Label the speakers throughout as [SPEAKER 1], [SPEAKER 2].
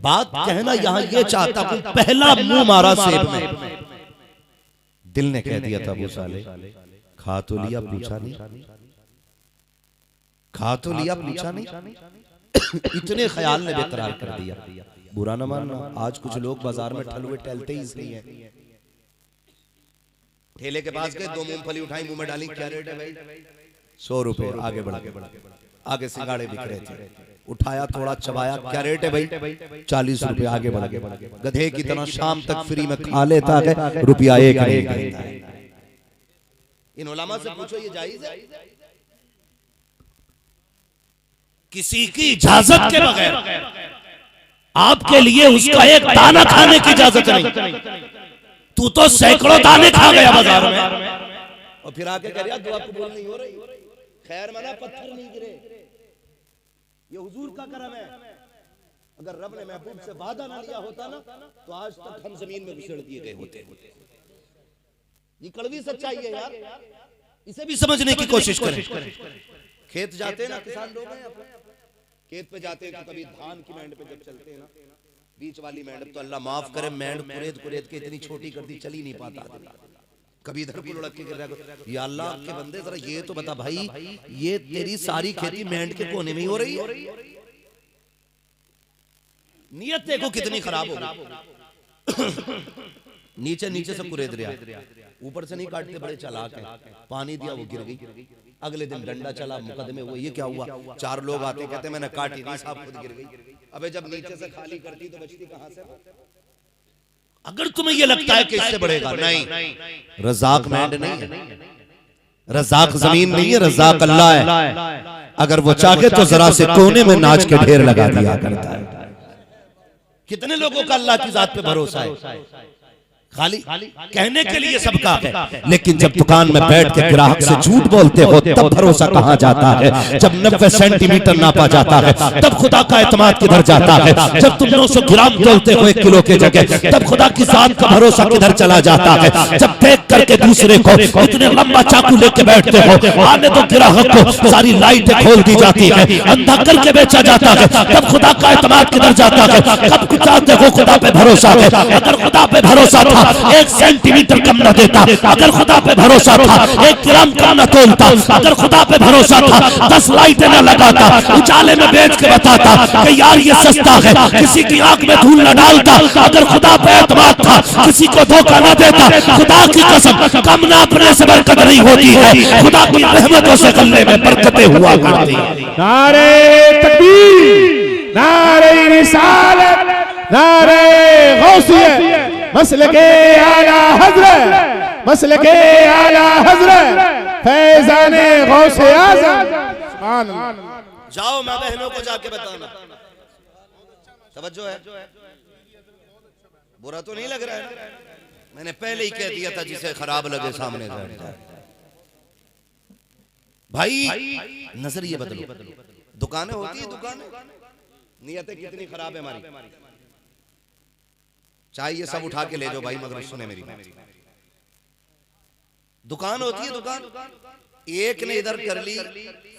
[SPEAKER 1] बात कहना यहां ये चाहता हूं, पहला मुंह मारा सेब में, दिल ने कह दिया था अबू साले खा तो लिया पूछा नहीं, खा तो लिया पूछा नहीं। इतने ख्याल ने बेकरार कर दिया। बुरा न मानना, आज कुछ लोग बाजार में ठलुए टहलते ही नहीं है। ठेले के पास गए, दो मूंगफली उठाई, मुंह में डाली, क्या रेट है भाई? 100 रुपए। आगे बढ़ा, आगे सिंगाड़े बिक रहे थे, उठाया, थोड़ा चबाया, क्या रेट है भाई? 40 रुपए। आगे बढ़ा, गधे की तरह शाम तक फ्री में खा लेता है, रुपया एक नहीं खरीदता है। इन उलमा से पूछो ये जायज है? किसी की इजाजत के बगैर आपके लिए उसका एक दाना खाने की इजाजत नहीं। तू तो सैकड़ों दाने खा गया बाजार में, और फिर आके कह रहा दुआ कबूल नहीं हो रही, खैर मना पत्थर नहीं गिरे। ये हुजूर का करम है। अगर रब ने महबूब से वादा ना लिया होता ना, तो आज तक हम जमीन में घुसेड़ दिए गए होते। ये कड़वी सच्चाई है यार, इसे भी समझने की कोशिश करें। खेत जाते हैं ना, किसान लोग हैं, खेत पे जाते हैं, तो कभी धान की मेंढ पे जब चलते हैं ना, बीच वाली मेंढ, तो अल्लाह माफ करे, मेंढ कुरेद कुरेद के इतनी छोटी कर दी, चल ही नहीं पाता। कभी इधर को लुढ़क के गिर रहा, या अल्लाह के बंदे जरा ये तो बता भाई, ये तेरी सारी खेती मेंढ के कोने में ही हो रही है। नियत देखो कितनी खराब हो गई। नीचे नीचे से कुरेद रहा, ऊपर से नहीं काटते, बड़े चालाक हैं। पानी दिया, वो गिर गई। अगले दिन डंडा चला, मुकदमे हुए, ये क्या हुआ? 4 लोग आते, कहते मैंने काटी नहीं साहब, खुद गिर गई। अबे जब नीचे से खाली करती तो बचती कहां से? अगर तुम्हें ये लगता है कि इससे बढ़ेगा, नहीं, रज़ाक मेंढ नहीं है, रज़ाक जमीन नहीं है, रज़ाक अल्लाह है। अगर वो चाहे तो जरा से कोने में नाच के ढेर लगा दिया करता है। कितने लोगों का अल्लाह की जात पे भरोसा है? खाली कहने के लिए सबका है, लेकिन जब दुकान में बैठ के ग्राहक से झूठ बोलते हो तब भरोसा कहां जाता है? जब 90 सेंटीमीटर नापा जाता है तब खुदा का एतमाद किधर जाता है? जब तुम 900 ग्राम तोलते हो 1 किलो के जगह, तब खुदा की जात का भरोसा किधर चला जाता है? जब देख करके दूसरे को इतने लंबा चाकू लेके बैठते हो, आने तो ग्राहक को सारी लाइटें खोल दी जाती है, अंधा करके बेचा जाता है, तब खुदा का एतमाद किधर जाता है? कब कुछ चाहते हो खुदा पे भरोसा है? अगर खुदा पे भरोसा था 1 सेंटीमीटर कम न देता, अगर खुदा पे भरोसा था 1 ग्राम कम न तोलता, अगर खुदा पे भरोसा था 10 लाइटें न लगाता, उजाले में बेच के बताता कि यार ये सस्ता है, किसी की आंख में धूल न डालता, अगर खुदा पे एतमाद था किसी को धोखा न देता, खुदा की कसम कम न अपने से बरकत नहीं होती है, खुदा की रहमतों से गले में बरकतें हुआ करती है।
[SPEAKER 2] नारे तकबीर, नारे रिसालत, नारे गौसियत, मसलके आला हज़रत, मसलके आला हज़रत, फैज़ाने गौसे आज़म। सुभान अल्लाह।
[SPEAKER 1] जाओ मां बहनों को जाके बताना। तवज्जो है? बुरा तो नहीं लग रहा है? मैंने पहले ही कह दिया था, जिसे खराब लगे सामने से भाई नजरिए बदलो। दुकानें होती है, दुकानें, नियतें कितनी खराब है हमारी। चाहिए सब उठा के ले जाओ भाई, मगर सुने मेरी बात। दुकान होती है, दुकान, एक ने इधर कर ली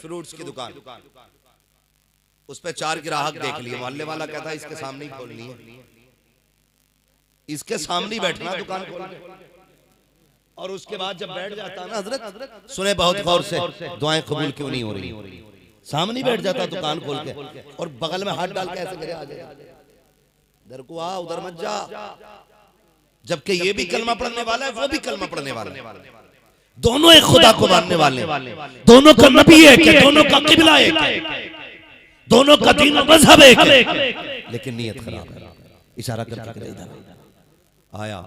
[SPEAKER 1] फ्रूट्स की दुकान, उस पे 4 ग्राहक देख लिए, मोहल्ले वाला कहता है इसके सामने ही खोलनी है, इसके सामने बैठना दुकान खोलने। और उसके बाद जब बैठ जाता ना, हजरत सुने बहुत गौर से, दुआएं कबूल क्यों नहीं हो रही? सामने बैठ जाता दुकान खोल के, और बगल में हाथ डाल के ऐसे करे, आ जाए इधर को आ, उधर मत जा। जबकि ये भी कलमा पढ़ने वाला है, वो भी कलमा पढ़ने वाला है, दोनों एक खुदा को मानने वाले, दोनों का नबी एक है, दोनों का किबला एक है, दोनों का दीन और मजहब एक है, लेकिन नियत खराब है। इशारा करके इधर आया,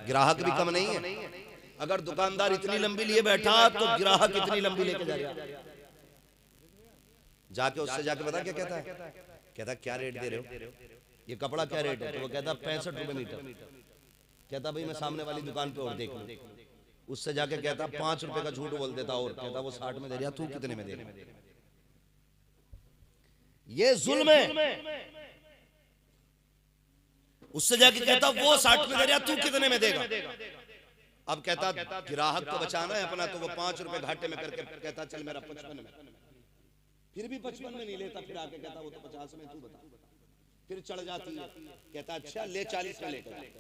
[SPEAKER 1] ग्राहक भी कम नहीं है। अगर दुकानदार इतनी लंबी लिए बैठा तो ग्राहक इतनी लंबी लेके जाएगा। जाके उससे जाके बता क्या कहता है? कहता क्या रेट दे रहे हो? ये कपड़ा क्या रेट है? तो वो कहता 65 रुपए मीटर। कहता भाई मैं सामने वाली दुकान पे और देख लूं। उससे जाके कहता 5 रुपए का झूठ बोल देता, और कहता वो 60 में दे रहा, तू कितने में दे रहा? ये जुल्म है। उससे जाके कहता वो 60 में दे रहा, तू कितने में देगा? अब कहता ग्राहक को बचाना है अपना, तो वो 5 रुपए घाटे में करके कहता चल मेरा 55 में, फिर भी 55 में नहीं लेता, फिर आके कहता वो तो 50 में, तू बता। फिर चढ़ जाती है, कहता अच्छा ले 40 में लेकर।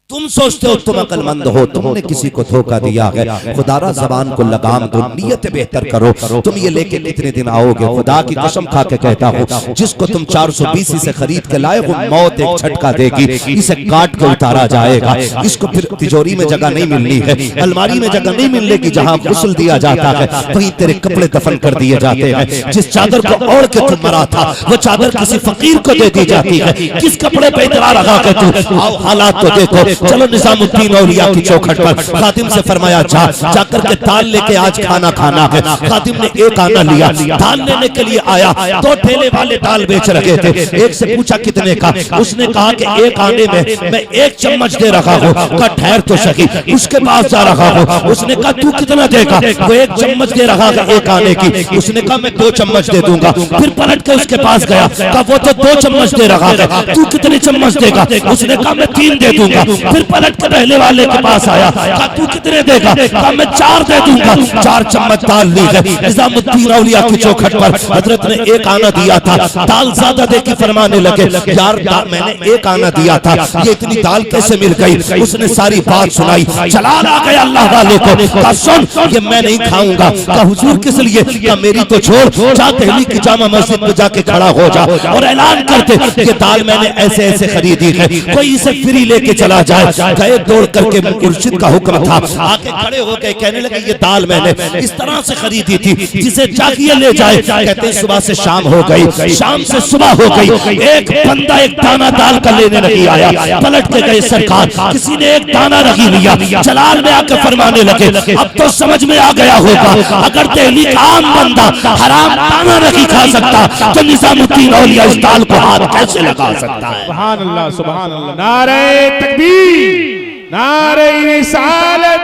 [SPEAKER 1] तुम सोचते हो तुम अक्लमंद हो, तुमने किसी को धोखा दिया है। खुदारा जबान को लगाम दो, नियत बेहतर करो। तुम ये लेके कितने दिन आओगे? खुदा की कसम खा के कहता हूँ, जिसको तुम 420 से खरीद के लाए हो, मौत एक झटका देगी, इसे काट के उतारा जाएगा। इसको फिर तिजोरी में जगह नहीं मिलनी है, अलमारी में जगह नहीं मिलेगी। जहाँ गुस्ल दिया जाता है वहीं तेरे कपड़े दफन कर दिए जाते हैं। जिस चादर को ओढ़ के तुम मरा था, वो चादर किसी फकीर को दे दी जाती है। किस कपड़े पे इतना रखा के तू? आओ हालात तो देखो। चलो निजामुद्दीन औलिया की चौखट पर खादिम से फरमाया जाकर के दाल लेके आज खाना खाना है। खादिम ने एक आना लिया, दाल लेने के लिए आया। 2 ठेले वाले दाल बेच रहे थे। एक से पूछा कितने का? उसने कहा कि एक आने में मैं 1 चम्मच दे रखा हूँ। कहा ठहर तो सही, उसके पास जा रहा हूँ। उसने कहा तू कितना देगा? वो 1 चम्मच दे रहा है एक आने की। उसने कहा मैं 2 चम्मच दे दूंगा। फिर पलट के उसके पास गया, कहा वो तो 2 चम्मच दे रहा है, तू कितने चम्मच देगा? उसने कहा मैं 3 दे दूंगा। फिर पलट के पहले वाले के पास आया, कहा तू कितने देगा? कहा मैं 4 दे दूंगा। 4 चम्मच दाल ली है। निजामुद्दीन औलिया की चौखट पर हजरत ने एक आना दिया था, दाल ज्यादा दे के फरमाने लगे, यार मैंने एक आना दिया था, ये इतनी दाल कैसे मिल गई? उसने सारी बात सुनाई। जलाल आ गया अल्लाह वाले को, कहा सुन ये मैं नहीं खाऊंगा। कहा हुजूर किस लिए? कहा मेरी तो छोड़, जा दिल्ली की जामा मस्जिद में जाके खड़ा हो जा और ऐलान करते ये दाल मैंने ऐसे ऐसे खरीदी है, कोई इसे फ्री लेके चला जाए। गए दौड़ करके, मुर्शिद का हुक्म था, आके खड़े हो गए, कहने लगे ये दाल मैंने इस तरह से खरीदी थी, जिसे चाहिए ले जाए। कहते सुबह से शाम हो गई, शाम से सुबह हो गई, एक बंदा एक दाना दाल का लेने नहीं आया। पलट के गए सरकार, किसी ने एक दाना नहीं लिया। जलाल में आकर फरमाने लगे, अब तो समझ में आ गया होगा, अगर दिल्ली का आम बंदा हराम दाना नहीं खा सकता तो निजामुद्दीन औलिया इस दाल को हाथ कैसे लगा सकता है?
[SPEAKER 2] सुभान अल्लाह, सुभान अल्लाह। नारे तकबीर, नारे रिसालत,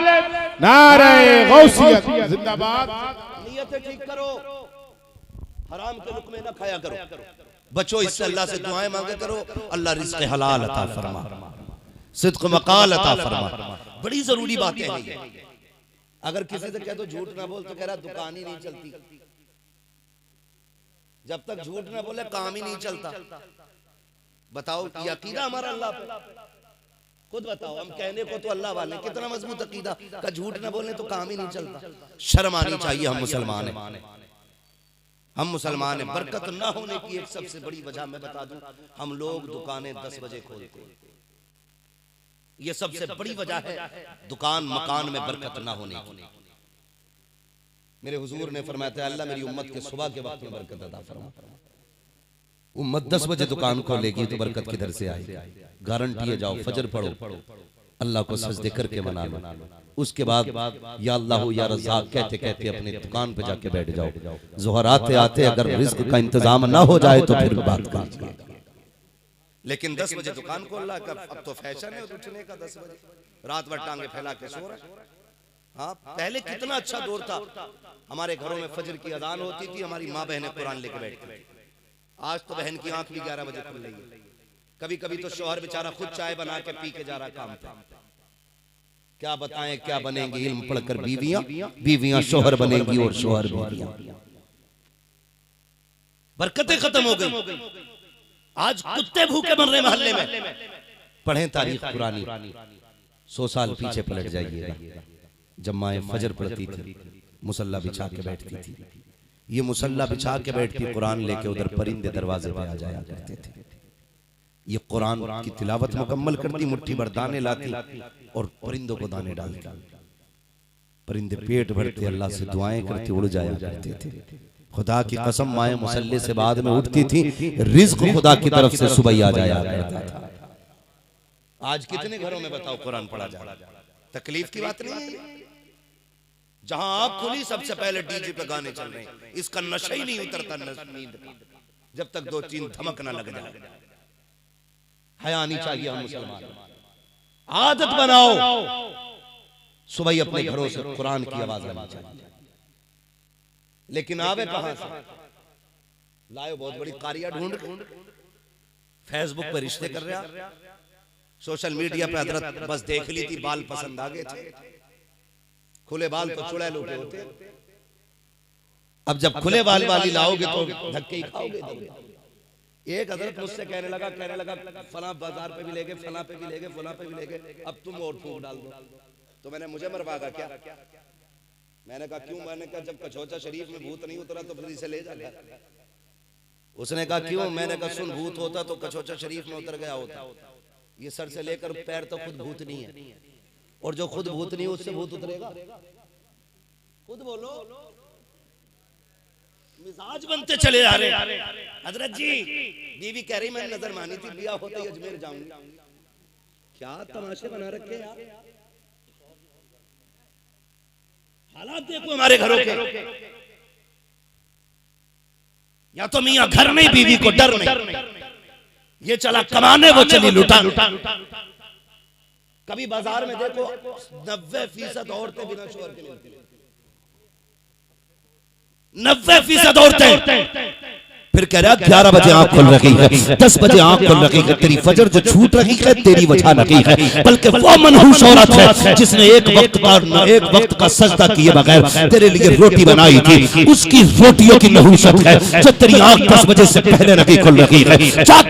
[SPEAKER 2] नारे गौसियत जिंदाबाद।
[SPEAKER 1] नियत ठीक करो, हराम के लुक़मे ना खाया करो, बचो इससे, अल्लाह से दुआएं मांगे करो, अल्लाह रिज़्क़ हलाल अता फरमा, सिद्क़ मक़ाल अता फरमा। बड़ी जरूरी बातें हैं ये। अगर किसी से कह दो झूठ ना बोल, तो कह रहा दुकान ही नहीं चलती। जब तक झूठ ना बोले काम ही नहीं चलता। बताओ ये अकीदा हमारा अल्लाह पे? खुद बताओ, हम कहने को तो अल्लाह वाले, कितना मजबूत अकीदा का झूठ न बोलने तो काम ही नहीं चलता। शर्म आनी चाहिए, हम मुसलमान हैं, हम मुसलमान हैं। बरकत ना होने की एक सबसे बड़ी वजह मैं बता दूं, हम लोग दुकानें 10 बजे खोलते हैं। ये सबसे बड़ी वजह है दुकान मकान में बरकत ना होने की। मेरे हुजूर ने फरमाया था, अल्लाह मेरी उम्मत के सुबह के वक्त में बरकत अता फरमा। उम्मत 10 बजे दुकान खोलेगी तो बरकत किधर से आएगी? गारंटी है, जाओ फजर पढ़ो, अल्लाह को सजदे करके मना लो, उसके बाद या अल्लाह या रज़्ज़ाक़ कहते कहते अपनी दुकान पे जाके बैठ जाओ। ज़ोहर आते आते अगर रिज़्क़ का इंतजाम ना हो जाए तो फिर बात कीजिए। लेकिन 10 बजे दुकान खोल रहा है, अब तो फैशन है उठने का 10 बजे, रात भर टांगे फैला के सो रहा है। हाँ, पहले कितना अच्छा दौर था, हमारे घरों में फजर की अजान होती थी, हमारी माँ बहनें कुरान लेके बैठती थी। आज तो बहन की आंख भी 11 बजे खुल रही है। कभी कभी तो शौहर बेचारा खुद चाय बना के पी के जा रहा काम पे। क्या बताएं क्या बनेंगे इल्म पढ़कर बीवियां, बीवियां शौहर बनेंगी और शौहर बीवियां। बरकतें खत्म हो गई। आज कुत्ते भूखे मर रहे मोहल्ले में। पढ़ें तारीख पुरानी, 100 साल पीछे पलट जाइएगा। जब माए फजर पढ़ती थी, मुसल्ला बिछा के बैठती थी। ये मुसल्ला बिछा के बैठती, कुरान लेके उधर परिंदे दरवाजे पे आ जाया करते थे। ये कुरान की तिलावत मुकम्मल करती, मुट्ठी भर दाने लाती और परिंदों को दाने डालती। परिंदे पेट भरते, अल्लाह से दुआएं करते उड़ जाया करते थे। खुदा की कसम, माए मुसल्ले से बाद में उठती थी, रिज़्क़ खुदा की तरफ से सुबह ही आ जाया करता था। आज कितने घरों में बताओ कुरान पढ़ा जा रहा? तकलीफ की बात नहीं है। जहां आँख खुली सबसे पहले डीजे पे गाने चल रहे हैं। इसका नशा ही नहीं उतरता नींद का, जब तक 2-3 धमक ना लग जाए। हया आनी चाहिए हम मुसलमान। आदत बनाओ सुबह ही अपने घरों से कुरान की आवाज आनी चाहिए। लेकिन आवे कहां से? लायो बहुत बड़ी कारिया ढूंढ, फेसबुक पे रिश्ते कर रहा, सोशल मीडिया पे हजरत बस देख ली थी, बाल पसंद आ गए थे। खुले बाल तो चुड़ैलों के होते, अब जब खुले बाल वाली लाओगे तो धक्के ही खाओगे। एक हजरत मुझसे कहने लगा फला बाजार पे भी ले गए, फला पे भी ले गए, फला पे भी ले गए, अब तुम और फूंक डाल दो। तो मैंने मुझे मरवागा क्या? मैंने कहा क्यों? मैंने कहा जब कचौचा शरीफ में भूत नहीं उतरा तो फिर इसे ले जा। उसने कहा क्यों? मैंने कहा सुन, भूत होता तो कचौचा शरीफ में उतर गया होता। ये सर से लेकर पैर तो खुद भूत नहीं है, और जो खुद भूत नहीं उससे भूत उतरेगा? खुद बोलो। मिजाज बनते चले आ रहे। हजरत जी, बीवी कह रही मैंने नजर मानी थी, बिया होता ही अजमेर जाऊंगी। क्या तमाशे बना रखे यार। हालात देखो हमारे घरों के। या तो मियां घर नहीं, बीवी को डर नहीं। ये चला कमाने, वो चली लुटा। कभी बाजार में देखो 90% औरतें बिना शोहर के मिलती हैं। 90% औरतें। फिर कह रहा 11 बजे आंख खुल रही है, 10 बजे आंख खुल रही है, तेरी फजर जो छूट रही है तेरी वजह नहीं है, बल्कि वो मनहूस औरत है जिसने एक वक्त का सजदा किए बगैर तेरे लिए रोटी बनाई थी। उसकी रोटियों की नहूसत है जो तेरी आंख 10 बजे से पहले नहीं खुल रही है।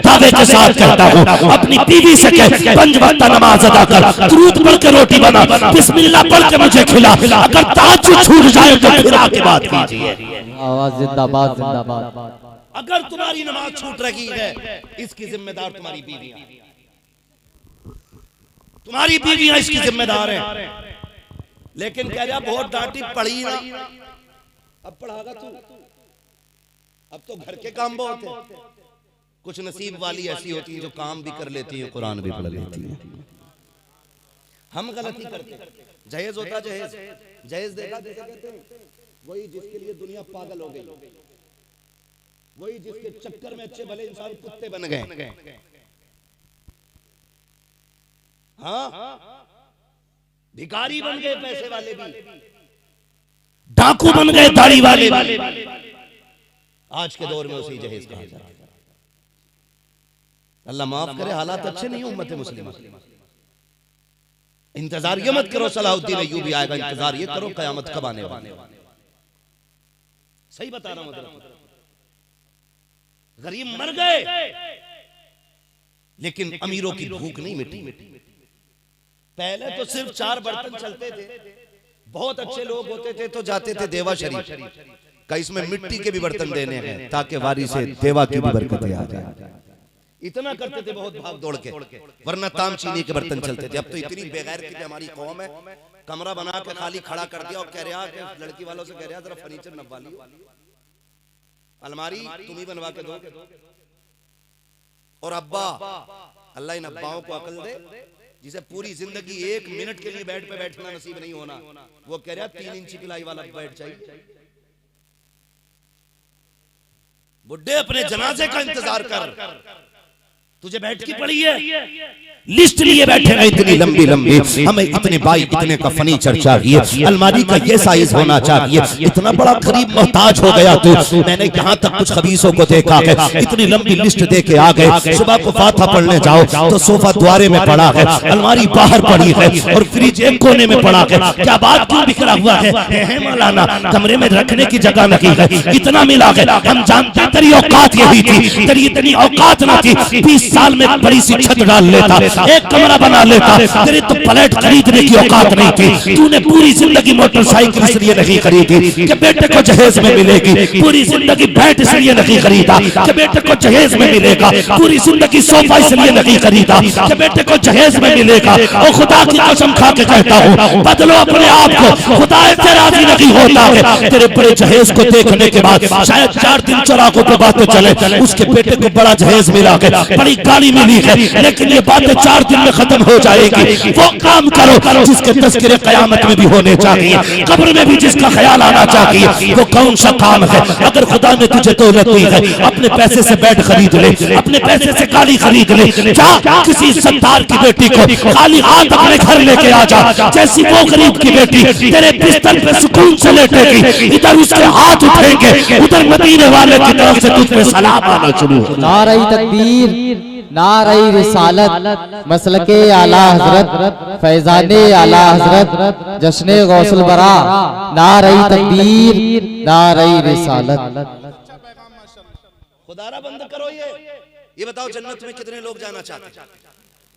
[SPEAKER 1] दावे के साथ कहता हूँ, अपनी बीवी से कह 5 वक्त नमाज अदा कर, दुरूद पढ़ के रोटी बना, बिस्मिल्लाह पढ़ के मुझे खिला। अगर ताज्जुद छूट जाए तो फिर आके बात कीजिए।
[SPEAKER 3] आवाज जिंदाबाद, जिंदाबाद।
[SPEAKER 1] अगर तुम्हारी नमाज छूट रही है, इसकी जिम्मेदार तुम्हारी बीवियां। तुम्हारी बीवियां इसकी जिम्मेदार हैं। लेकिन कह रहा बहुत डांटी, पढ़ी ना। अब पढ़ागा तू? अब तो घर के काम बहुत है। कुछ नसीब वाली ऐसी होती है जो काम भी कर लेती है, कुरान भी पढ़ लेती है। हम गलती करते। जहेज होता जहेज, जहेज देखा कहते हैं वही जिसके लिए दुनिया पागल हो गई, वही जिसके चक्कर में अच्छे भले इंसान कुत्ते बन गए। हाँ, भिखारी बन गए पैसे वाले भी, डाकू बन गए दाढ़ी वाले भी। आज के दौर में उसी जहेज कहा जाता है। अल्लाह माफ करे, हालात अच्छे नहीं उम्मत मुस्लिमा। इंतजार ये मत करो सलाहुद्दीन अय्यूबी आएगा, इंतजार ये करो कयामत कब आने वाली। सही बता रहा हूं। गरीब मर गए लेकिन अमीरों की भूख नहीं मिटी। पहले तो सिर्फ 4 बर्तन चलते थे। बहुत अच्छे लोग होते थे तो जाते थे देवा शरीफ का, इसमें मिट्टी के भी बर्तन देने हैं ताकि वारी से देवा की भी बरकतें आ जाए। इतना करते थे बहुत भाग दौड़ के, वरना ताम चीनी के बर्तन चलते थे। अब तो इतनी बेगैर की हमारी कौम है, कमरा बना के खाली खड़ा कर दिया और कह रहा है लड़की वालों से कह रहा जरा फर्नीचर नबवा लियो, अलमारी तुम ही बनवा के दो। और अब्बा, अल्लाह इन अब्बाओं को अकल दे जिसे पूरी जिंदगी 1 मिनट के लिए बेड पे बैठना नसीब नहीं होना, वो कह रहा 3 इंची पिलाई वाला बेड चाहिए। बुड्ढे अपने जनाजे का इंतजार कर, तुझे बैठ की पड़ी है, लिस्ट लिए बैठे हैं इतनी लंबी लंबी। हमें इतने बाई, इतने का फर्नीचर चाहिए, अलमारी का ये साइज होना चाहिए। इतना बड़ा गरीब मोहताज हो गया तो मैंने यहाँ तक कुछ खबीसों को देखा है, इतनी लंबी लिस्ट दे के आ गए। सुबह को फाता पढ़ने जाओ तो सोफा द्वारे में पड़ा है, अलमारी बाहर पड़ी है और फ्रिज एक कोने में पड़ा है। क्या बात, क्यों बिखरा हुआ है मौलाना? कमरे में रखने की जगह नहीं है, इतना मिला है। हम जानते तेरी औकात यही थी, तेरी इतनी औकात ना थी 20 साल में बड़ी सी छत डाल लेता, एक कमरा बना लेता। तेरी तो प्लेट खरीदने की औकात नहीं थी। तूने पूरी जिंदगी मोटरसाइकिल इसलिए नहीं खरीदी कि बेटे को जहेज में मिलेगी, पूरी जिंदगी बैट इसलिए नहीं खरीदा कि बेटे को जहेज में मिलेगा, पूरी जिंदगी सोफा इसलिए नहीं खरीदा कि बेटे को जहेज में मिलेगा। और खुदा की कसम खा के कहता हूँ, बदलो अपने आप को, खुदा से राजी नहीं होता है। तेरे बड़े जहेज को देखने के बाद शायद 4 दिन चौराहों पे बातें चले, उसके बेटे को बड़ा जहेज मिला है, बड़ी गाड़ी मिली है, लेकिन ये बातें 4 दिन में खत्म हो जाएगी। वो काम करो जिसके तज़किरे क़यामत में भी होने चाहिए, कब्र में भी जिसका ख्याल आना चाहिए। वो कौन सा काम है? अगर खुदा ने तुझे दौलत दी है, अपने पैसे से बेड खरीद ले, अपने पैसे से गाड़ी खरीद ले, जा किसी सत्तार की बेटी को खाली हाथ अपने घर लेके आ जा। जैसी वो गरीब की बेटी तेरे बिस्तर पे सुकून से लेटेगी, इधर उसके हाथ उठेंगे, उधर मदीने वाले की तरफ से तुझ पे सलाम आना शुरू हो।
[SPEAKER 3] नारे तकबीर, नारे रिसालत, मसलके आला हजरत, फैजाने आला हजरत, जश्ने गौसल बरा। नारे तकबीर, नारे रिसालत।
[SPEAKER 1] खुदारा बंद करो ये बताओ जन्नत में कितने लोग जाना चाहते हैं?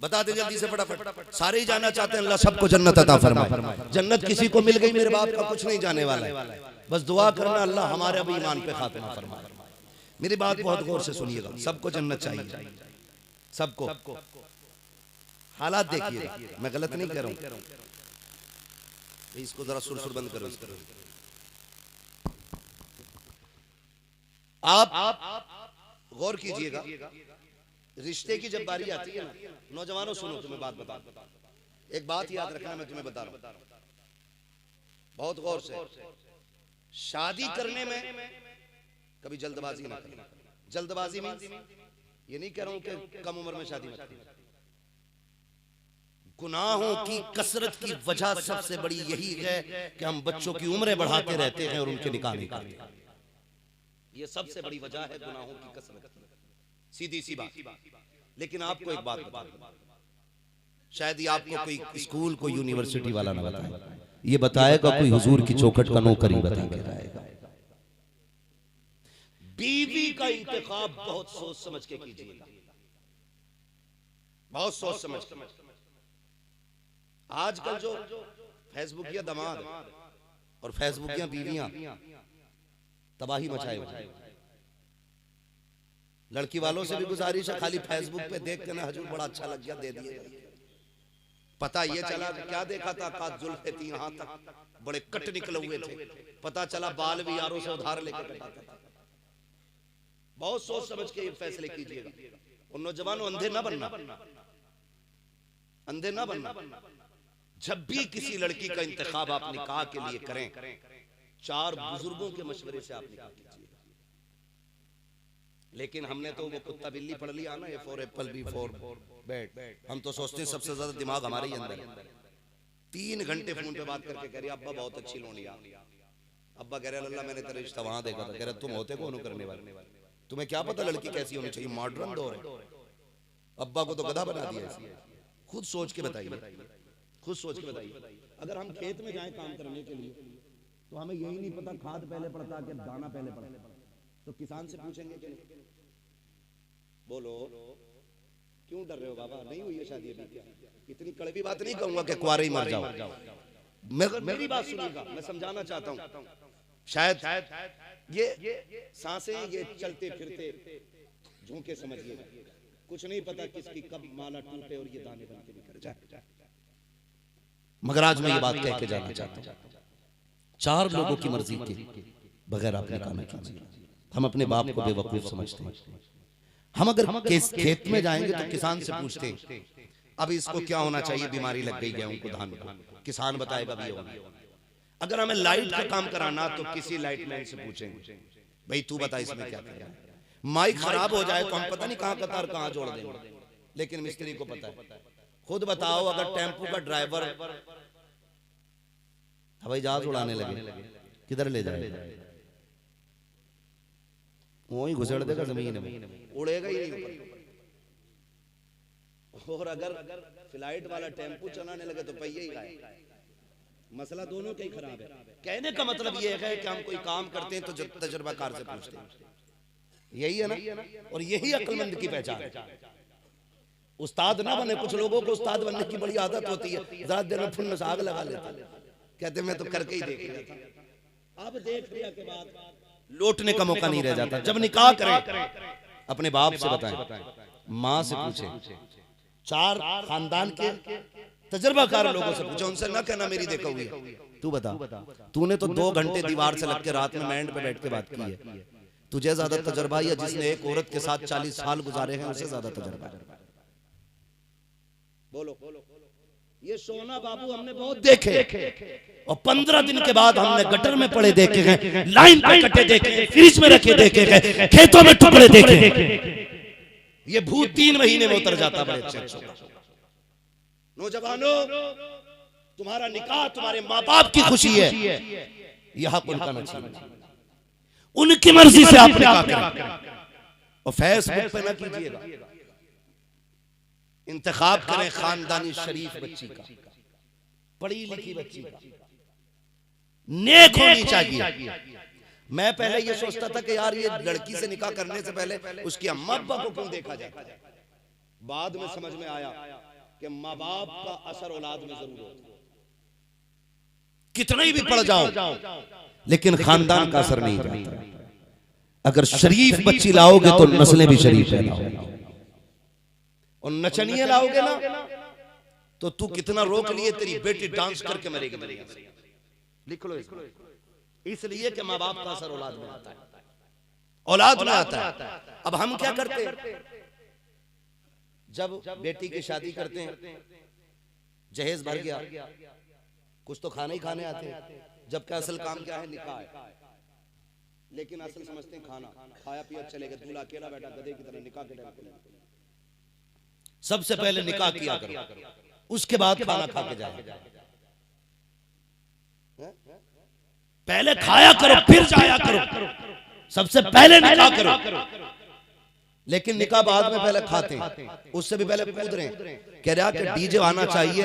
[SPEAKER 1] बता दे जल्दी से फटाफट। सारे ही जाना चाहते हैं, अल्लाह सबको जन्नत अता फरमाए। जन्नत किसी को मिल गई, मेरे बाप का कुछ नहीं जाने वाला है। बस दुआ करना अल्लाह हमारे भी ईमान पे खात्मा फरमाए। मेरी बात बहुत गौर से सुनिएगा, सबको जन्नत चाहिए, सबको। हालात देखिए, मैं गलत नहीं कह रहा हूं। इसको जरा सुर बंद करो। आप गौर कीजिएगा, रिश्ते की जब बारी आती है ना, नौजवानों सुनो, तुम्हें बात बता, एक बात याद रखना, मैं तुम्हें बता रहा हूं बहुत गौर से। शादी करने में कभी जल्दबाजी ना करना। जल्दबाजी में ये नहीं कह रहा हूं कि कम उम्र में शादी मत करना। गुनाहों की कसरत की वजह सबसे बड़ी यही है कि हम बच्चों की उम्रें बढ़ाते रहते हैं और उनके निकाह नहीं करते। ये सबसे बड़ी वजह है गुनाहों की कसरत, सीधी सी बात। लेकिन आपको एक बात बताऊं, शायद ये आपको कोई स्कूल, कोई यूनिवर्सिटी वाला ना बताए, ये बताएगा कोई हुजूर की चौखट का नौकरी बता के जाएगा। बीवी का इंतखाब बहुत सोच समझ के कीजिएगा, बहुत सोच समझ के। आजकल जो फेसबुकिया दामाद और फेसबुकिया बीवियां तबाही मचाए हुए। लड़की वालों से भी गुजारिश है, खाली फेसबुक पे देख के ना हजूर बड़ा अच्छा लग गया, दे दिए। पता ये चला क्या देखा था, काद जुल्फे थी यहां तक, बड़े कट निकले हुए थे। पता चला बाल भी यारों से उधार लेके कटाता था। बहुत सोच समझ के ये फैसले कीजिएगा। और नौजवानों, अंधे ना बनना, अंधे ना बनना। जब भी किसी लड़की का इंतखाब आप निकाह के लिए करें, 4 बुजुर्गों के मशवरे से आप निकाह कीजिएगा। लेकिन हमने तो वो कुत्ता बिल्ली पढ़ लिया ना, A for apple, B for bat. हम तो सोचते हैं सबसे ज्यादा दिमाग हमारे ही अंदर है। 3 घंटे फोन पे बात करके कह रही अब्बा बहुत अच्छी लोनिया। अब्बा कह रहे अल्लाह मैंने तेरा रिश्ता वहां देखा था। कह रहे तुम होते कौन करने वाले, तुम्हें क्या पता लड़की कैसी होनी चाहिए, मॉडर्न दौर है। अब्बा को तो गधा बना दिया। खुद सोच के बताइए, खुद सोच के बताइए। अगर हम खेत में जाएं काम करने के लिए तो हमें यही नहीं पता खाद पहले पड़ता कि दाना पहले पड़ता, तो किसान से पूछेंगे कि बोलो क्यों डर रहे हो बाबा, नहीं हुई है शादी अभी क्या? इतनी कड़वी बात नहीं कहूंगा कि कुंवारे ही मर जाओ। मेरी बात सुनिएगा, मैं समझाना चाहता हूं। शायद ये सांसें, ये चलते फिरते झोंके समझिएगा, कुछ नहीं पता किसकी कब माला टूटे और ये दाने बन के निकल जाए। मगर आज मैं ये बात कह के जाना चाहता हूं, 4 लोगों की मर्जी के बगैर आप निकाह न कीजिए। हम अपने बाप को बेवकूफ समझते हैं। हम अगर खेत में जाएंगे तो किसान से पूछते हैं अब इसको क्या होना चाहिए, बीमारी लग गई गेहूं को, धान को, किसान बताएगा भी होगा। अगर हमें लाइट का काम कराना तो किसी लाइट मैन से पूछेंगे भाई तू बता इसमें क्या करना है। माइक खराब हो जाए तो हम पता नहीं कहां कतार कहां जोड़ देंगे, लेकिन मिस्त्री को पता है। खुद बताओ अगर टेम्पो का ड्राइवर हवाई जहाज उड़ाने लगे, किधर ले जाएगा? वही घुसड़ देगा जमीन में, उड़ेगा ही नहीं। और अगर फ्लाइट वाला टेम्पो चलाने लगे तो पहिए ही गाए। मसला दोनों का ही खराब है। कहने का मतलब ये है कि हम कोई काम करते हैं तो तजुर्बाकार से पूछते हैं, यही है ना। और यही अक्लमंद की पहचान है। उस्ताद ना बने, कुछ लोगों को उस्ताद बनने की बड़ी आदत होती है, ज्यादा देर में फुल में आग लगा लेते, कहते मैं तो करके ही देख लिया था। अब देख लिया के बाद लौटने का मौका नहीं रह जाता। जब निकाह करें अपने बाप से बताएं, माँ से पूछें, 4 खानदान के तजर्बाकार लोगों से पूछो, उनसे ना कहना मेरी देखा हुई है। तू बता, तूने तो 2 घंटे दीवार से लग के रात में मैंड पे बैठ के बात की है, तुझे ज्यादा तजर्बा या जिसने एक औरत के साथ 40 साल गुजारे हैं उससे ज्यादा तजर्बा है। बोलो, ये सोना बाबू हमने बहुत देखे और 15 दिन के बाद हमने गटर में पड़े देखे हैं, लाइन पे कटे देखे हैं, फ्रिज में रखे देखे हैं, खेतों में टुकड़े देखे हैं। ये भूत 3 महीने में उतर जाता। बड़े अच्छे नौजवानों, तुम्हारा निकाह तुम्हारे माँ बाप की खुशी है, यह हक उनका न छीनो। उनकी मर्जी से आप निकाह करें और फेसबुक पे न कीजिएगा। इंतखाब करें खानदानी शरीफ बच्ची का, पढ़ी लिखी बच्ची का, नेक होनी चाहिए। मैं पहले ये सोचता था कि यार ये लड़की से निकाह करने से पहले उसकी अम्मा अब्बा को क्यों देखा जाए। बाद में समझ में आया कि माँ बाप का असर औलाद में जरूर होता है। कितना ही भी पढ़ जाओ लेकिन खानदान का असर नहीं जाता। अगर शरीफ बच्ची लाओगे तो नस्लें भी शरीफ पैदा होंगी, और नचनिए लाओगे ना तो तू कितना रोक लिए तेरी बेटी डांस करके मरेगी। लिख लो इसको। इसलिए कि माँ बाप का असर औलाद में आता है, औलाद में आता है। अब हम क्या करते हैं, जब बेटी की शादी करते हैं, जहेज भर गया, कुछ तो खाने ही खाने आते हैं, जबकि असल काम क्या है, निकाह है। लेकिन असल समझते हैं खाना, खाया पिया चले गए, दूल्हा अकेला बैठा गधे की तरह निकाह के टाइम। सबसे पहले निकाह किया करो, उसके बाद खाना खा के जाए। पहले खाया करो फिर जाया करो, सबसे पहले निकाह करो। लेकिन निकाह बाद में पहले खाते हैं, उससे भी पहले कूद रहे हैं। कह रहा कि डीजे आना चाहिए,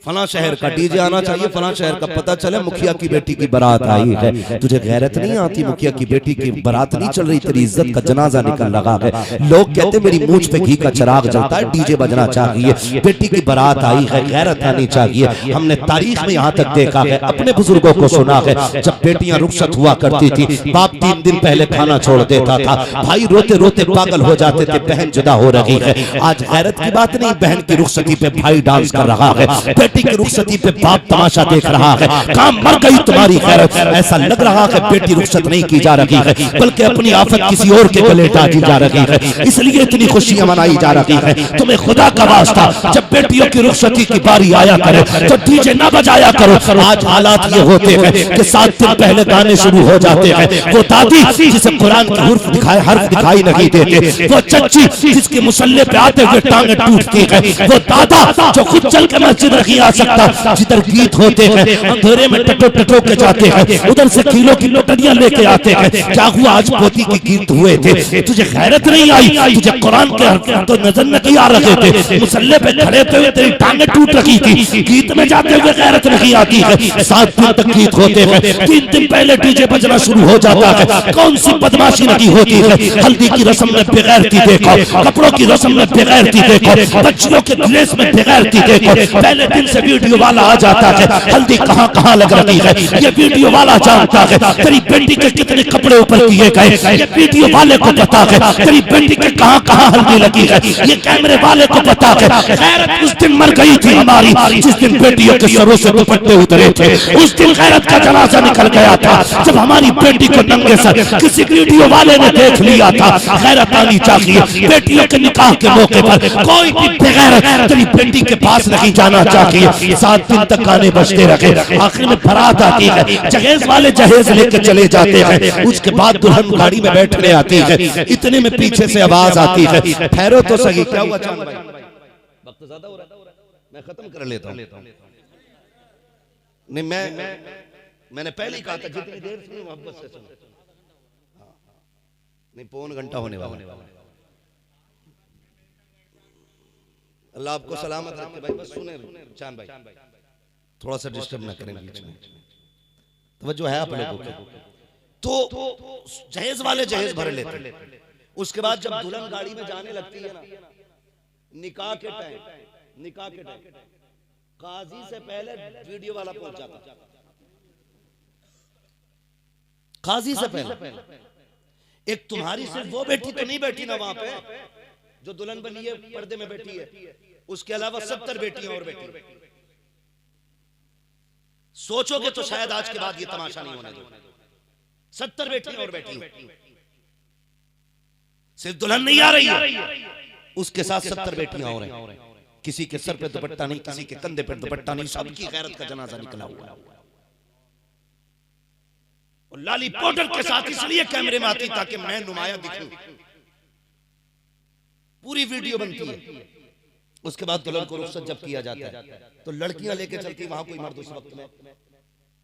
[SPEAKER 1] फला शहर का डीजे आना चाहिए, फला शहर का। पता चले मुखिया की बेटी की बारात आई है, तुझे गैरत नहीं आती? मुखिया की बेटी की बारात नहीं चल रही, तेरी इज्जत का जनाजा निकल लगा है। लोग कहते मेरी मूंछ पे घी का चिराग जलता है, डीजे बजना चाहिए, बेटी की बारात आई है, गैरत आनी चाहिए। हमने तारीख में यहाँ तक देखा है, अपने बुजुर्गों को सुना है, जब बेटियां रुखसत हुआ करती थी, बाप 3 दिन पहले खाना छोड़ देता था, भाई रोते रोते पागल हो जाते थे, बहन जुदा हो रही है। आज गैरत की बात नहीं, बहन की रुखसती पे भाई डांस कर रहा है, बेटी की रुखसती पे बाप तमाशा देख रहा है। काम मर गई तुम्हारी गैरत। ऐसा लग रहा है बेटी रुखसत नहीं की जा रही है, बल्कि अपनी आफत किसी और के गले डाली जा रही है, इसलिए इतनी खुशियां मनाई जा रही है। तुम्हें खुदा का वास्ता, जब बेटियों की रुखसती की बारी आया करे तो डीजे ना बजाया करो। आज हालात ये होते हैं कि 7 दिन पहले गाने शुरू हो जाते हैं। वो दादी जिसे कुरान के हर्फ दिखाई नहीं देते, वो चच्ची जिसके मुसल्ले पे आते हुए टांगे टूटती है, वो दादा जो खुद चल के मस्जिद नहीं आ सकता, जिधर गीत होते हैं अंधेरे में टटो के जाते हैं, उधर से किलो की लोटड़ियां लेके आते हैं। क्या हुआ, आज पोती के गीत हुए थे, तुझे गैरत नहीं आई? तुझे कुरान के हरफ तो नजर नहीं आ रहे थे, मुसल्ले पे खड़े हुए तेरी टांगे टूट रही थी, गीत में जाते हुए गैरत नहीं आती है। 7 दिन तक गीत होते हैं, 3 दिन पहले डीजे बजना शुरू हो जाता है। कौन सी बदमाशी नहीं होती है? हल्दी की रस्म में बेगैरती देखो, कपड़ों की रस्म में बेगैरती देखो, बच्चियों के ड्रेस में बेगैरती देखो। पहले दिन से वीडियो वाला आ जाता है, हल्दी कहां कहां लग रही है, ये वीडियो वाला जानता है। तेरी बेटी के कितने कपड़े ऊपर किए गए, ये वीडियो वाले को पता है। तेरी बेटी के कहां कहां हल्दी लगी है, ये कैमरे वाले को पता है। गैरत उस दिन मर गई थी हमारी, जिस दिन बेटियों के सरों से दुपट्टे उतरे थे। उस दिन गैरत का जनाजा निकल गया था, जब हमारी बेटी को नंगे सर किसी वीडियो वाले ने देख लिया था। गैरत आनी चाहिए। बेटियों के निकाह के मौके पर कोई भी बेगैरत तेरी बेटी के पास नहीं जाना चाहिए। 7 दिन तक गाने बजते रहे, आखिर में बारात आती है, जहेज वाले जहेज लेके चले जाते हैं, उसके बाद दुल्हन गाड़ी में बैठने आती है। इतने में पीछे से आवाज आती है, ठहरो तो सही। क्या हुआ चांद भाई, वक्त ज्यादा हो रहा है, मैं खत्म कर लेता हूं। नहीं, मैंने पहले ही कहा था जितनी देर सुनो मोहब्बत से सुनो। नहीं, 1.25 घंटा होने वाला। अल्लाह आपको सलामत रखे भाई। बस सुने चांद भाई, थोड़ा सा डिस्टर्ब ना करें बीच में, तवज्जो है आप लोगों को। तो जहेज वाले जहेज भर लेते, उसके बाद जब दुल्हन गाड़ी में जाने लगती है ना, निकाह के टाइम काजी से पहले वीडियो वाला पहुंच जाता। काजी से पहले एक तुम्हारी सिर्फ वो बेटी तो नहीं बैठी ना वहां पे जो दुल्हन बनी है, पर्दे में बैठी है, उसके अलावा 70 बेटियां और बैठी। सोचोगे तो शायद आज के बाद ये तमाशा नहीं होने दो। 70 बेटियां और बैठी, सिर्फ दुल्हन नहीं आ रही है, उसके साथ 70 बेटियां और हैं। किसी के सर पे दुपट्टा नहीं, किसी के कंधे पे दुपट्टा नहीं, सबकी गैरत का जनाजा निकला हुआ है। और लाली पाउडर के साथ इसलिए कैमरे में आती ताकि मैं नुमाया दिखूं। पूरी वीडियो बनती है। उसके बाद दुल्हन को रुखसत जब किया जाता है तो लड़कियां लेके चलती, वहां कोई मर्द उस वक्त में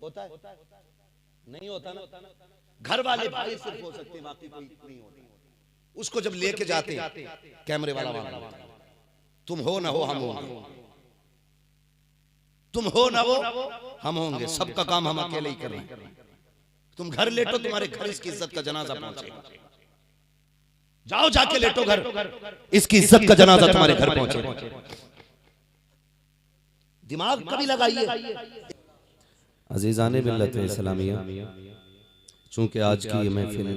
[SPEAKER 1] होता है? नहीं होता ना। घर वाले भाई सिर्फ हो सकते, बाकी कोई नहीं होता। उसको जब लेके जाते कैमरे वाला तुम हो ना हो हम होंगे, तुम हो ना हो हम होंगे, सबका काम हम अकेले ही कर रहे हैं। तुम घर लेटो, तुम्हारे घर इसकी इज्जत का जनाजा पहुंचेगा। जाओ जाके लेटो घर, इसकी इज्जत का जनाजा तुम्हारे घर पहुंचेगा। दिमाग कभी लगाइए। अजीजाने मिल्लत इस्लामिया, चूंकि आज की ये महफिल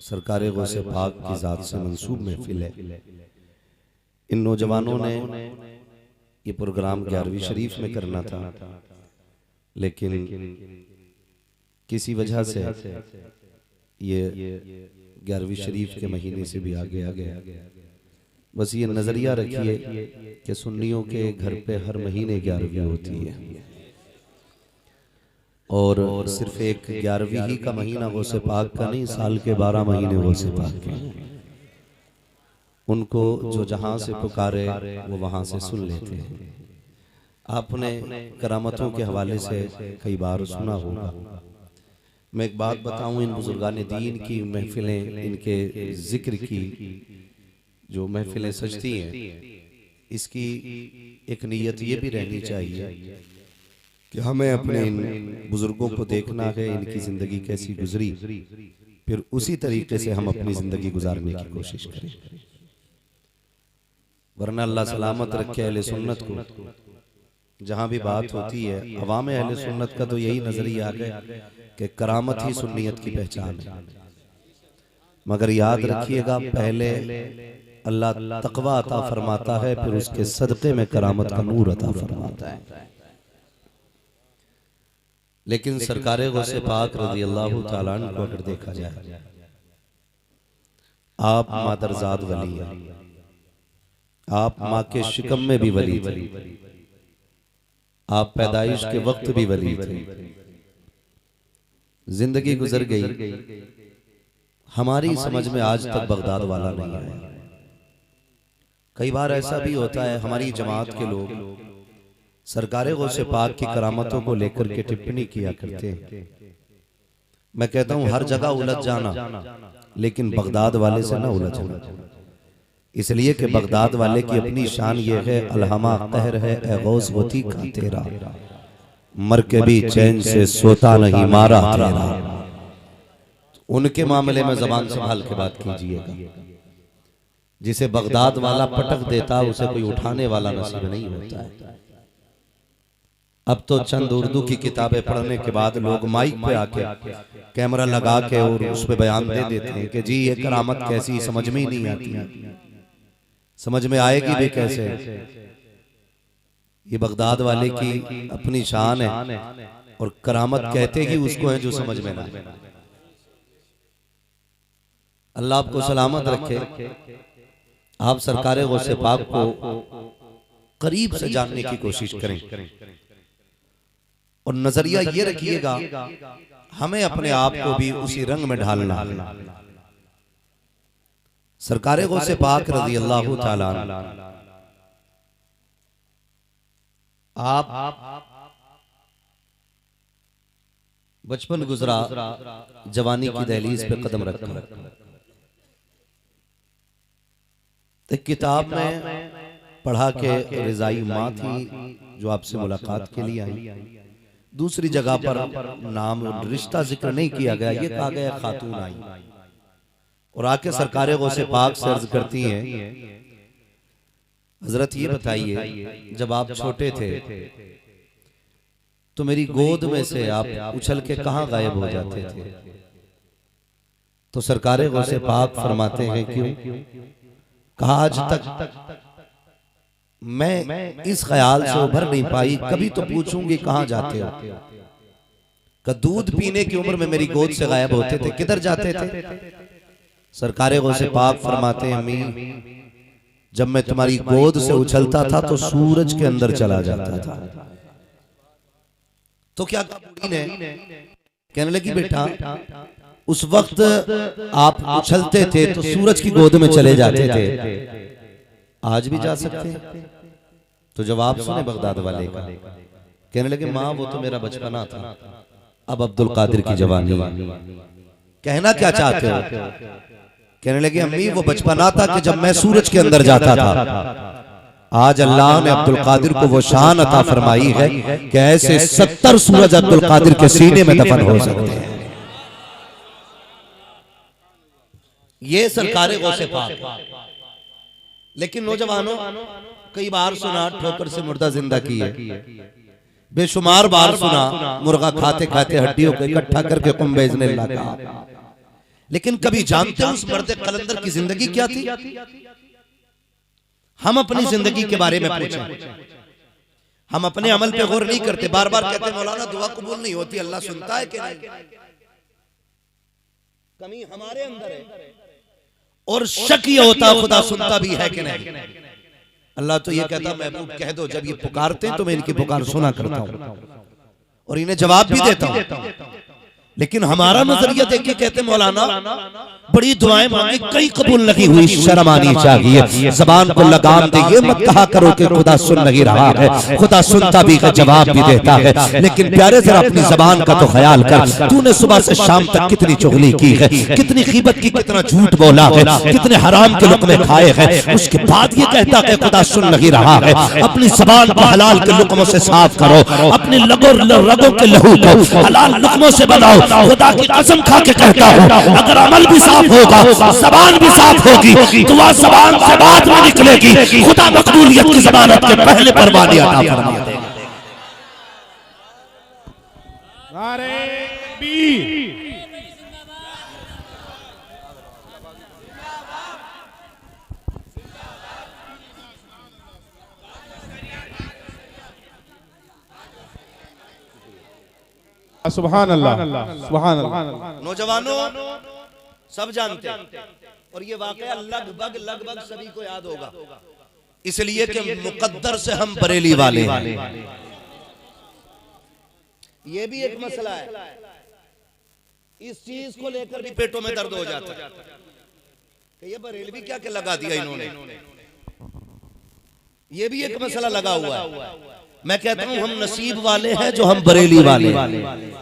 [SPEAKER 1] सरकार गौसे पाक की जात से मंसूब महफिल है, इन नौजवानों ने ये प्रोग्राम 11वीं शरीफ में करना था, लेकिन किसी वजह से ये 11वीं शरीफ के महीने से भी आगे आ गया। बस ये नजरिया रखिए कि सुन्नियों के घर पे हर महीने 11वीं होती है, और सिर्फ एक 11वीं ही का महीना गौसे पाक का नहीं, साल के 12 महीने गौसे पाक के। उनको जो जहां से पुकारे वो वहां से सुन लेते हैं। आपने करामतों के हवाले से कई बार सुना होगा। मैं एक बात बताऊं, इन बुजुर्गान दीन की महफिलें, इनके जिक्र की जो महफिलें सजती हैं, इसकी एक नीयत ये भी रहनी चाहिए कि हमें अपने इन बुजुर्गों को देखना है, इनकी जिंदगी कैसी गुजरी, फिर उसी तरीके से हम अपनी जिंदगी गुजारने की कोशिश करें। वरना अल्लाह सलामत रखे अहले सुन्नत को, जहां भी बात होती है अवाम अहले सुन्नत का तो यही नजरिया है कि करामत ही सुन्नियत की पहचान है। मगर याद रखिएगा, पहले अल्लाह तकवा अता फरमाता है, फिर उसके सदक़े में करामत का नूर अता फरमाता है। लेकिन सरकारे गौसे पाक रज़ी अल्लाह तआला अन्हु को अगर देखा जाए, आप मादरजाद वली हैं, आप माँ के शिकम में भी वली थे, आप पैदाइश के वक्त भी वली थे। जिंदगी गुजर गई, हमारी समझ में आज तक बगदाद वाला नहीं आया। कई बार ऐसा भी होता है, हमारी जमात के लोग सरकारे गौसे पाक की करामतों को लेकर के टिप्पणी किया करते हैं। मैं कहता हूं हर जगह उलझ जाना, लेकिन बगदाद वाले से ना उलझना, इसलिए कि बगदाद वाले की अपनी शान ये है, अलहमा कहर है ए गौस होती का तेरा, मर के भी चैन से सोता नहीं मारा तेरा। उनके मामले में जबान संभाल के बात कीजिएगा। जिसे बगदाद वाला पटक देता उसे कोई उठाने वाला नसीब नहीं होता है। अब तो चंद उर्दू की किताबें पढ़ने के बाद लोग माइक पे आके कैमरा लगा के और उस पे बयान दे देते हैं कि जी ये करामत कैसी, समझ में ही नहीं आती, समझ में आएगी भी कैसे। ये बगदाद वाले की अपनी शान है, और करामत कहते ही उसको है जो समझ में ना आए। अल्लाह आपको सलामत रखे। आप सरकारे गौसे पाक को करीब से जानने की कोशिश करें, और नजरिया ये रखिएगा, हमें अपने आप को भी उसी रंग में ढालना है। सरकारे गौसे पाक रज़ी अल्लाह तआला आप बचपन गुजरा, जवानी की दहलीज पे कदम रखा। एक किताब में पढ़ा के रिजाई माँ थी जो आपसे मुलाकात के लिए आई। दूसरी जगह पर नाम रिश्ता जिक्र नहीं किया गया, ये कहा गया खातून आई और आके सरकारे गौसे पाक से अर्ज करती हैं, हजरत ये बताइए जब आप छोटे थे तो मेरी गोद में से आप उछल के कहां गायब हो जाते थे? तो सरकारे गौसे पाक फरमाते हैं क्यों? कहा आज तक मैं इस ख्याल से उभर नहीं पाई, कभी तो पूछूंगी कहां जाते हो। का दूध पीने की उम्र में मेरी गोद से गायब होते थे, किधर जाते थे? सरकारे गौसे पाक फरमाते हैं अम्मी जब मैं तुम्हारी गोद से उछलता था तो सूरज के अंदर चला जाता था। तो क्या बूढ़ी ने कहने लगी बेटा उस वक्त आप उछलते थे तो सूरज की गोद में चले जाते थे, आज भी जा सकते हैं? तो जवाब सुने बगदाद वाले का। कहने लगे माँ वो तो मेरा बचपना था, अब अब्दुल कादिर की जवानी। कहना क्या चाहते हो? कहने लगे अम्मी वो बचपना था कि जब मैं सूरज के अंदर जाता था। आज अल्लाह ने अब्दुल कादिर को वो शान अता फरमाई है कि ऐसे 70 सूरज अब्दुल कादिर के सीने में दफन हो सकते हैं। ये सरकार गौसे पाक। लेकिन नौजवानों, कई बार सुना ठोकर से मुर्दा जिंदा की है, बेशुमार बार सुना मुर्गा खाते खाते हड्डियों को इकट्ठा करके कुंभेजने लगा। लेकिन कभी जानते हो उस मर्द कलंदर की जिंदगी क्या थी? हम अपनी जिंदगी के बारे में पूछें। हम अपने अमल पे गौर नहीं करते। बार बार कहते मौलाना दुआ कबूल नहीं होती, अल्लाह सुनता है कि नहीं? कमी हमारे अंदर है और शक ये होता खुदा सुनता भी है कि नहीं। अल्लाह तो ये कहता महबूब कह दो जब ये पुकारते हैं तो मैं इनकी पुकार सुना करता हूं और इन्हें जवाब भी देता हूं। लेकिन हमारा नजरिया देखिए, कहते मौलाना बड़ी दुआएं मांगी, कई कबूल नहीं हुई, शर्म आनी चाहिए, जबान को लगाम दे। ये मत कहा करो कि खुदा सुन नहीं रहा है, खुदा सुनता भी है, जवाब भी देता है। लेकिन प्यारे जरा अपनी जबान का तो ख्याल कर। तूने सुबह से शाम तक कितनी चुगली की है, कितनी खीबत की, कितना झूठ बोला है, कितने हराम के लुक़्मे खाए हैं, उसके बाद ये कहता है खुदा सुन नहीं रहा है। अपनी जबान को हलाल के लुक़्मों से साफ करो, अपनी रगों के लहू को हलाल लुक़्मों से बनाओ। खुदा की कसम खा के कहता हूं, अगर अमल भी साफ होगा, जबान भी साफ होगी, तो वह जबान से बाद में निकलेगी। खुदा मकबूलियत की जमानत के पहले परवाने अता फरमा देगा।
[SPEAKER 2] नारे तकबीर, सुभान अल्लाह, सुभान अल्लाह।
[SPEAKER 1] नौजवानों सब जानते हैं और ये वाकया लगभग सभी को याद होगा, इसलिए कि मुकद्दर से हम बरेली वाले हैं। ये भी एक मसला है, इस चीज को लेकर भी पेटों में दर्द हो जाता है कि ये बरेलवी क्या क्या लगा दिया इन्होंने। ये भी एक मसला लगा हुआ है। मैं कहता हूं हम नसीब वाले हैं जो हम बरेली वाले हैं।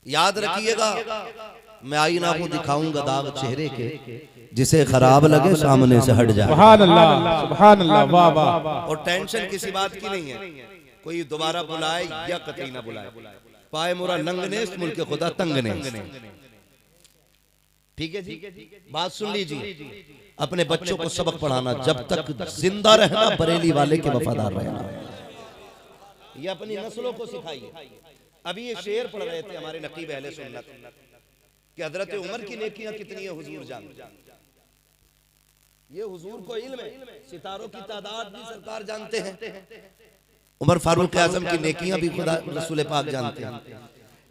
[SPEAKER 1] याद रखिएगा, मैं आईना को दिखाऊंगा दाग चेहरे के, जिसे खराब लगे सामने से हट जाए।
[SPEAKER 2] सुभान अल्लाह, सुभान अल्लाह, वाह वाह।
[SPEAKER 1] और टेंशन किसी बात की नहीं है, कोई दोबारा बुलाए या कतई ना बुलाए। पाए मोरा नंगने मुल्क खुदा तंगने। ठीक है जी, बात सुन लीजिए। अपने बच्चों को सबक पढ़ाना, जब तक जिंदा रहना बरेली वाले के वफादार रहना, ये अपनी नस्लों को सिखाइए। अभी ये शेर पढ़ रहे थे हमारे नकीब अहले सुन्नत कि हजरत उमर की नेकियां कितनी है हुजूर जान। ये हुजूर को इल्म है, सितारों की तादाद भी सरकार जानते हैं। उमर फारूक आजम की नेकियां भी खुदा रसूल पाक जानते हैं।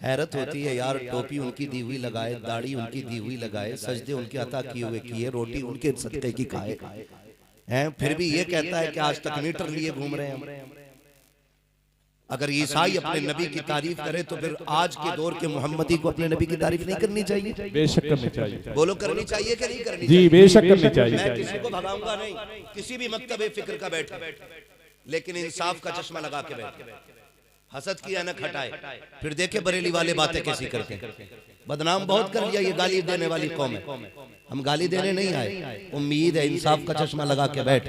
[SPEAKER 1] हैरत होती है यार, टोपी उनकी दी हुई लगाए, दाढ़ी उनकी दी हुई लगाए, सजदे उनके अता किए हुए किए, रोटी उनके सदके की खाए हैं, फिर भी ये कहता है कि आज तक मीटर लिए घूम रहे हैं। अगर ईसाई अपने नबी की तारीफ करे तो फिर आज के दौर के मोहम्मदी को अपने नबी की तारीफ नहीं करनी चाहिए?
[SPEAKER 2] बेशक करनी चाहिए।
[SPEAKER 1] बोलो करनी चाहिए कि नहीं करनी
[SPEAKER 2] जी,
[SPEAKER 1] चाहिए?
[SPEAKER 2] बेशक करनी चाहिए।
[SPEAKER 1] मैं किसी को भगाऊंगा नहीं, किसी भी मकतबे फिक्र का बैठे, लेकिन इंसाफ का चश्मा लगा के बैठे, हसद की अनक हटाए, फिर देखे बरेली वाले बातें कैसी करते हैं। बदनाम बहुत कर लिया, ये गाली देने वाली कौम है। हम गाली देने नहीं आए, उम्मीद है इंसाफ का चश्मा लगा के बैठ।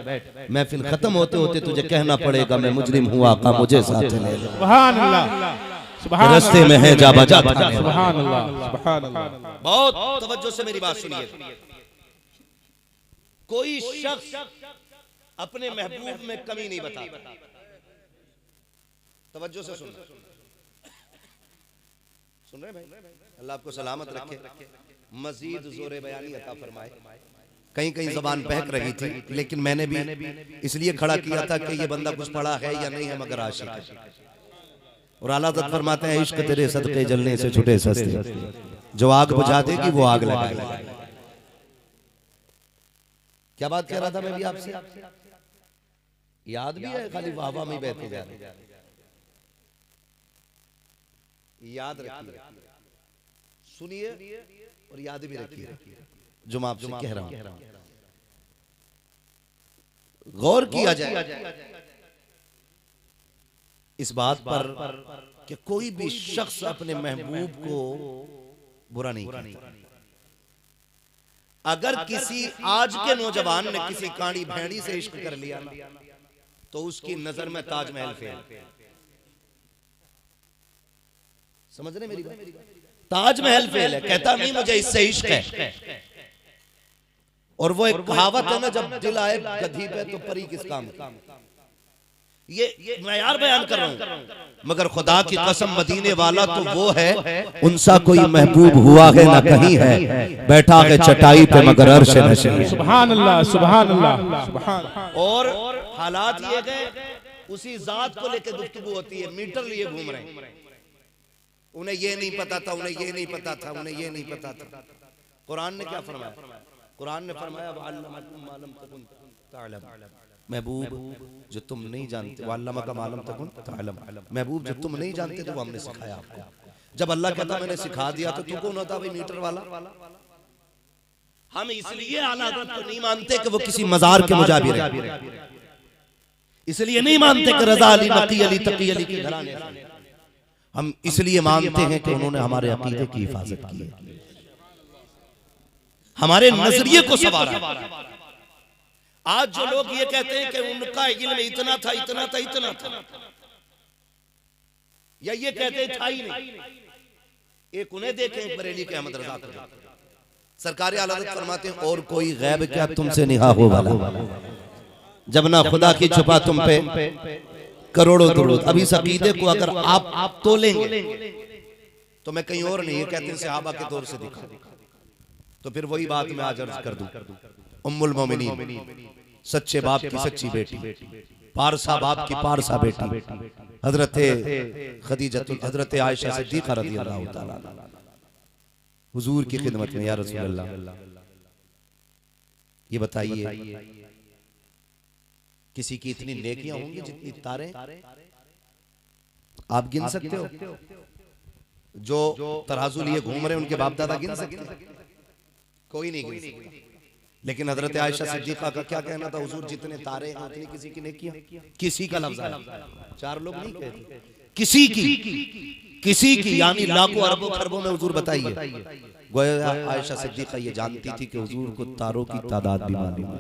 [SPEAKER 1] महफिल खत्म होते होते तुझे कहना पड़ेगा मैं मुजरिम हूँ, आका मुझे साथ ले लो।
[SPEAKER 2] सुभान अल्लाह, सुभान
[SPEAKER 1] रस्ते में है जा बजा था।
[SPEAKER 2] सुभान अल्लाह, सुभान अल्लाह।
[SPEAKER 1] बहुत तवज्जो से मेरी बात सुनिए। कोई शख्स अपने महबूब में कमी नहीं बताता। तवज्जो से सुन रहे भाई, अल्लाह आपको सलामत रखे, मजीद जोरे बयानी अता फरमाए। कहीं कहीं जबान बहक रही थी, लेकिन मैंने भी इसलिए खड़ा किया था कि ये बंदा कुछ पढ़ा है या नहीं है, मगर आशिक है। और आला हज़रत फरमाते हैं इश्क तेरे सदके जलने से छुटे सस्ते, जो आग बुझा देगी वो आग लगाएगी। क्या बात कह रहा था मैं भी आपसे, याद भी है, खाली वाह वाह में बहते जा रहे। याद रखिए, सुनिए और याद भी रखिए जो मैं आपसे कह रहा हूं। गौर किया जाए इस बात पर कि कोई भी शख्स अपने महबूब को बुरा नहीं करता। अगर किसी आज के नौजवान ने किसी काड़ी भेड़ी से इश्क कर लिया तो उसकी नजर में ताजमहल फेल। समझ रहे मेरी बात? ताजमहल फेल है, कहता नहीं मुझे इससे इश्क है। और वो एक कहावत है ना, जब दिल आए गधी पे तो परी किस काम की। ये मैं यार बयान कर रहा हूं, मगर खुदा की कसम मदीने वाला तो वो है, उनसा कोई महबूब हुआ है ना कहीं है, बैठा है चटाई पे मगर अर्श नशे है।
[SPEAKER 2] सुभान अल्लाह, सुभान अल्लाह, सुभान।
[SPEAKER 1] और हालात ये गए, उसी जात को लेकर गुफ्तगू होती है, मीटर लिए घूम रहे हैं। उन्हें ये नहीं पता था, उन्हें ये नहीं पता था, उन्हें ये नहीं पता था। कुरान ने क्या फरमाया? कुरान ने फरमाया महबूब जो तुम नहीं जानते, वाल्लमा का मालूम तकुन तालम, महबूब जो तुम नहीं जानते तो वो हमने सिखाया आपको। जब अल्लाह कहता मैंने सिखा दिया तो तू कौन होता भाई मीटर वाला? हम इसलिए आला हज़रत को नहीं मानते कि वो किसी मजार के मुजाबिर है, इसलिए नहीं मानते कि रज़ा अली, नकी अली, तकी अली के घराने। हम इसलिए मानते हैं कि उन्होंने हमारे अकीदे की हिफाजत की है, हमारे नजरिए को संवारा। आज जो लोग ये कहते हैं कि उनका इल्म इतना था, इतना था, इतना था, या ये कहते था ही नहीं, एक उन्हें देखें बरेली के अहमद रजा को। सरकार आला हज़रत फरमाते हैं और कोई गैब क्या तुमसे निहा हो वाला, जब ना खुदा की छुपा तुम पे करोड़ों दुरूद। अभी इस अकीदे को अगर आप तोलेंगे तो मैं कहीं और नहीं, ये कहते हैं सहाबा के दौर से दिखा, तो फिर वही बात मैं आज अर्ज कर दूं। उम्मुल मोमिनीन, सच्चे बाप की सच्ची बेटी, पारसा बाप की पारसा बेटी, हजरत खदीजा, हजरत आयशा सिद्दीक़ा रज़ियल्लाहु ताला हुजूर की खिदमत में, या रसूल अल्लाह ये बताइए किसी की इतनी नेकियां होंगी जितनी तारे आप गिन सकते हो? जो तराजू लिए घूम रहे उनके बाप दादा गिन सकते हैं? कोई नहीं गिन सकता। लेकिन हजरत आयशा सिद्दीक़ा का क्या कहना था, हुजूर जितने तारे हैं उतनी किसी की नेकियां। किसी का लफ्ज है, चार लोग नहीं कहते, किसी की यानी लाखों अरबों खरबों में। हुजूर बताइए, गोया आयशा सिद्दीक़ा ये जानती थी कि हुजूर को तारों की तादाद भी मालूम है।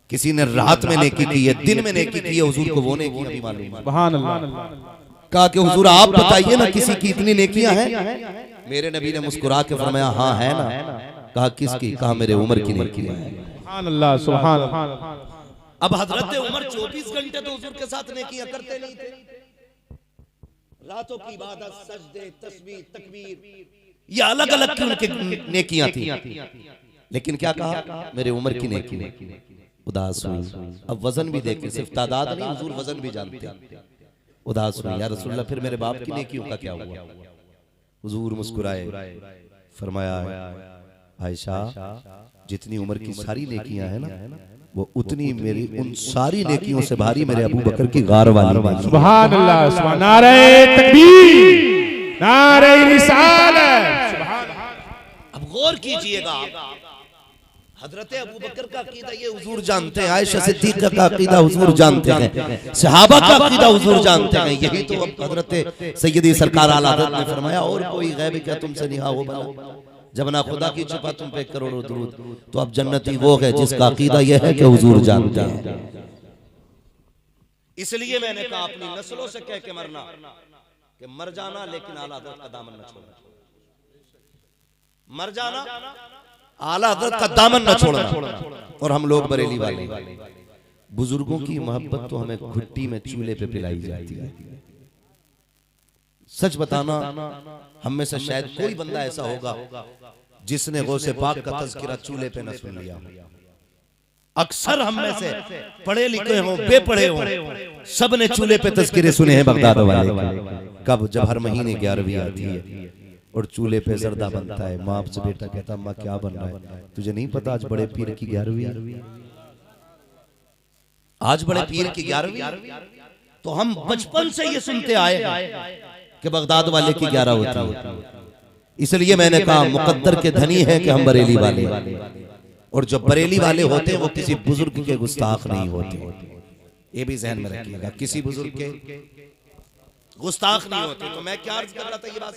[SPEAKER 1] किसी ने रात में नेकी की है, दिन में नेकी की है, हुजूर को वो नेकियां भी मालूम है।
[SPEAKER 2] सुभान अल्लाह।
[SPEAKER 1] कहा कि हुजूर आप बताइए ना किसी की इतनी नेकियां हैं? मेरे नबी ने मुस्कुरा के फरमाया हाँ है ना। कहा किसकी? कहा मेरे उमर की नेकियां हैं।
[SPEAKER 2] सुभान अल्लाह, सुभान अल्लाह।
[SPEAKER 1] अब हजरत उमर 24 घंटे तो हुजूर के साथ नेकियां करते नहीं थे। रातों की इबादत, सजदे, तस्बीह, तकबीर, ये अलग अलग की उनकी नेकियां थी। लेकिन क्या कहा? मेरे उमर की नेकी। उदास हुई। अब वजन भी देखे, सिर्फ तादाद नहीं, हुजूर वजन भी जानते हैं। उदास हुई, या रसूलल्लाह फिर मेरे बाप की नेकियों का क्या हुआ? हुजूर मुस्कुराए, फरमाया आयशा जितनी उम्र की सारी नेकियां हैं ना, वो उतनी मेरी उन सारी नेकियों से भारी मेरे अबू बकर की गार वाली।
[SPEAKER 2] सुभान अल्लाह, सुभान। नारे तकबीर, नारे रिसालत, सुभान।
[SPEAKER 1] अब गौर कीजिएगा, हजरत अबू बकर का अकीदा ये हुजूर जानते हैं, आयशा सिद्दीक़ा का अकीदा हुजूर जानते हैं, सहाबा का अकीदा हुजूर जानते हैं। यही तो हजरत सैयदी सरकार आला हज़रत ने फरमाया और कोई गैब क्या तुमसे निहा हो भला, जब ना खुदा की छुपा तुम पे करोड़ों दुरूद। तो अब जन्नती वो है जिसका अकीदा यह है कि हुजूर जानते हैं। इसलिए मैंने कहा अपनी नस्लों से कह के मरना कि मर जाना, लेकिन आला हज़रत का दामन न छोड़ना। मर जाना, आला हज़रत का दामन न छोड़ना। और हम लोग बरेली वाले, बुजुर्गों की मोहब्बत तो हमें घुट्टी में चूल्हे पे पिलाई जाती है। सच बताना, हम में से शायद कोई बंदा ऐसा होगा जिसने गौसे पाक का तज़किरा चूल्हे पे न सुन लिया। अक्सर हम में से पढ़े लिखे हों, बेपढ़े हों, सब ने चूल्हे पे तज़किरे सुने हैं बगदाद वाले। कब? जब हर महीने 11वीं आती है और चूल्हे पे जर्दा बनता है। माँ से बेटा कहता अम्मा क्या बन रहा है? तुझे नहीं पता आज बड़े पीर की 11वीं, आज बड़े पीर की 11वीं। तो हम बचपन से ये सुनते आए कि बगदाद वाले की 11 होती है। इसलिए मैंने कहा मुकद्दर के धनी है कि हम बरेली वाले, और जो बरेली वाले होते हैं वो किसी बुजुर्ग के गुस्ताख नहीं होते। ये भी ज़हन में रखिएगा, किसी बुजुर्ग के गुस्ताख नहीं होते। तो मैं क्या अर्ज कर रहा था, ये बात